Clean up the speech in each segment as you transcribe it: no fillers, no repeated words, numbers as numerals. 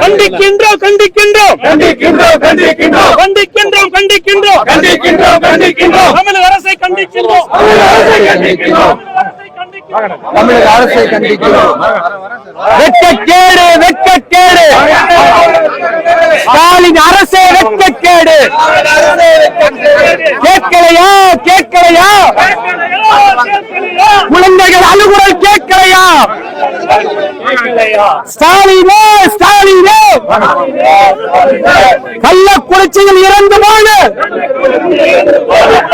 கண்டிக்கின்றோம் கண்டிக்கின்றோம் கண்டிக்கின்றோம் கண்டிக்கின்றோம் கண்டிக்கின்றோம் கண்டிக்கின்றோம் கண்டிக்கின்றோம் கண்டிக்கின்றோம் தமிழக அரசை கண்டிக்கின்றோம் தமிழக அரசை கண்டிக்கின்றோம் வெட்கக்கேடு வெட்கக்கேடு ஸ்டாலின் அரசே வெட்கக்கேடு கேட்கலையா கேட்கலையா குழந்தைகள் அழுகுரல் கேட்கலையா ஸ்டாலினே ஸ்டாலினே கள்ளக்குறிச்சியில் இறந்து போன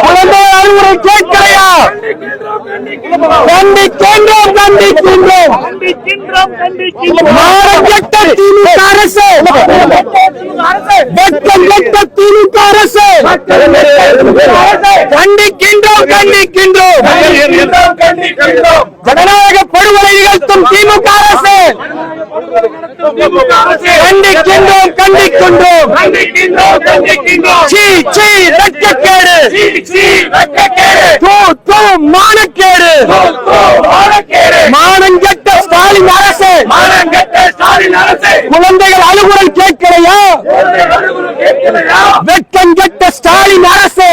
குழந்தைகள் அழுகுரல் கேட்கலையா கண்டிக்கின்றோம் கண்டிக்கின்றோம் மானங்கெட்ட திமுக அரசு வெட்கங்கெட்ட திமுக அரசு கண்டிக்கின்றோம் கண்டிக்கின்றோம் ஜனநாயக படுகொலை நிகழ்த்தும் திமுக அரசு கண்டிக்கின்றோம் கண்டிக்கின்றோம் சீ சீ வெட்கக்கேடு தூ மானக்கேடு மானங்கெட்ட ஸ்டாலின் அரசு குழந்தைகள் அழுகுரல் கேட்கலையா வெட்கங்கெட்ட ஸ்டாலின் அரசு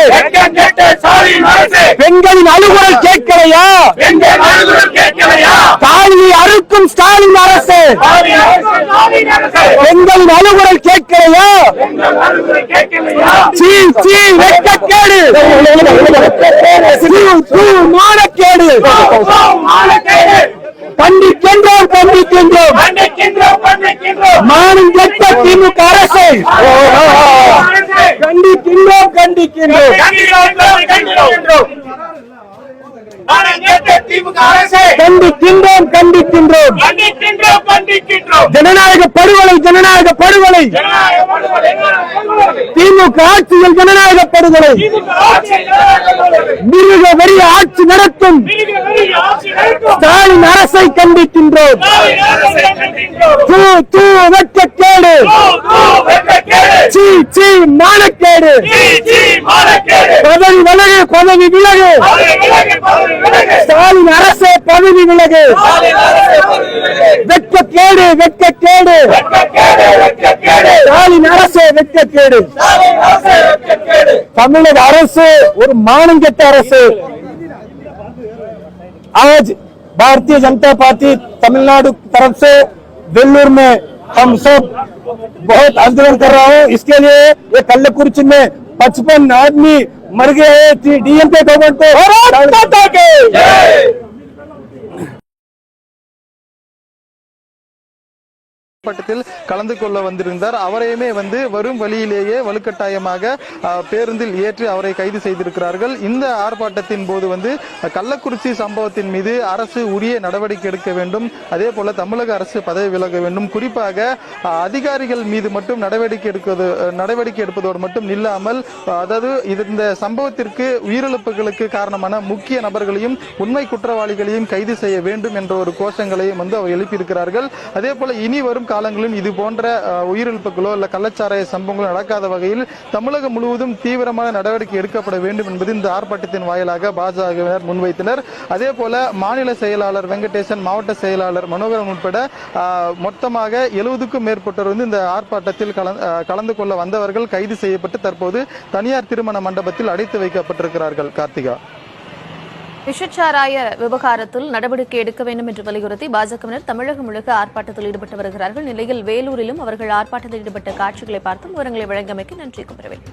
பெண்களின் அழுகுரல் கேட்கலையா தாலியை அறுக்கும் ஸ்டாலின் அரசு பெண்களின் அழுகுரல் கேட்கலையா சீ சீ வெட்கக்கேடு மானக்கேடு கண்டிக்கின்றோம் கண்டிக்கின்றோம் மானங்கெட்ட திமுக அரசு கண்டிக்கின்றோம் கண்டிக்கின்றோம் கண்டிக்கின்றோம் கண்டிக்கின்றோம் ஜனநாயக படுகொலை ஜனநாயக படுகொலை திமுக ஆட்சியில் ஜனநாயக படுகொலை மிருக வெறிய ஆட்சி நடத்தும் ஸ்டாலின் அரசை கண்டிக்கின்றோம் தூ வெட்கக்கேடு சீ சீ மானக்கேடு பதவி விலகு பதவி விலகு ஸ்டாலின் அரசே பதவி விலகு வெட்கக்கேடு வெட்கக்கேடு ஸ்டாலின் அரசே வெட்கக்கேடு தமிழக அரசு ஒரு மானங்கெட்ட அரசு आज भारतीय जनता पार्टी तमिलनाडु तरफ से वेल्लूर में हम सब बहुत आंदोलन कर रहा हूँ। इसके लिए ये कल्लकुरिची में 55 आदमी मर गए हैं। डीएमके गवर्नमेंट को பட்டத்தில் கலந்து கொள்ள வந்திருந்தார். அவரையுமே வரும் வழியிலேயே வலுக்கட்டாயமாக பேருந்தில் ஏற்றி அவரை கைது செய்திருக்கிறார்கள். இந்த ஆர்ப்பாட்டத்தின் போது கள்ளக்குறிச்சி சம்பவத்தின் மீது அரசு உரிய நடவடிக்கை எடுக்க வேண்டும். அதே போல தமிழக அரசு பதவி விலக வேண்டும். குறிப்பாக அதிகாரிகள் மீது மட்டும் நடவடிக்கை எடுப்பதோடு மட்டும் நில்லாமல், அதாவது இந்த சம்பவத்திற்கு உயிரிழப்புகளுக்கு காரணமான முக்கிய நபர்களையும் உண்மை குற்றவாளிகளையும் கைது செய்ய வேண்டும் என்ற ஒரு கோஷங்களையும் அவர் எழுப்பியிருக்கிறார்கள். அதே போல இனி வரும் காலங்களிலும் இது போன்ற உயிரிழப்புகளோ இல்ல கள்ளச்சாராய சம்பவங்களோ நடக்காத வகையில் தமிழகம் முழுவதும் தீவிரமான நடவடிக்கை எடுக்கப்பட வேண்டும் என்பது இந்த ஆர்ப்பாட்டத்தின் வாயிலாக பாஜகவினர் முன்வைத்தனர். அதே போல மாநில செயலாளர் வெங்கடேசன், மாவட்ட செயலாளர் மனோகரன் உட்பட மொத்தமாக 70க்கும் மேற்பட்டோர் இந்த ஆர்ப்பாட்டத்தில் கலந்து கொள்ள வந்தவர்கள் கைது செய்யப்பட்டு தற்போது தனியார் திருமண மண்டபத்தில் அடைத்து வைக்கப்பட்டிருக்கிறார்கள். கார்த்திகா, விஷச்சாராய விவகாரத்தில் நடவடிக்கை எடுக்க வேண்டும் என்று வலியுறுத்தி பாஜகவினர் தமிழகம் முழுக்க ஆர்ப்பாட்டத்தில் ஈடுபட்டு வருகிறார்கள். நிலையில் வேலூரிலும் அவர்கள் ஆர்ப்பாட்டத்தில் ஈடுபட்ட காட்சிகளை பார்த்தும் விவரங்களை வழங்கியமைக்கு நன்றி குமரவேல்.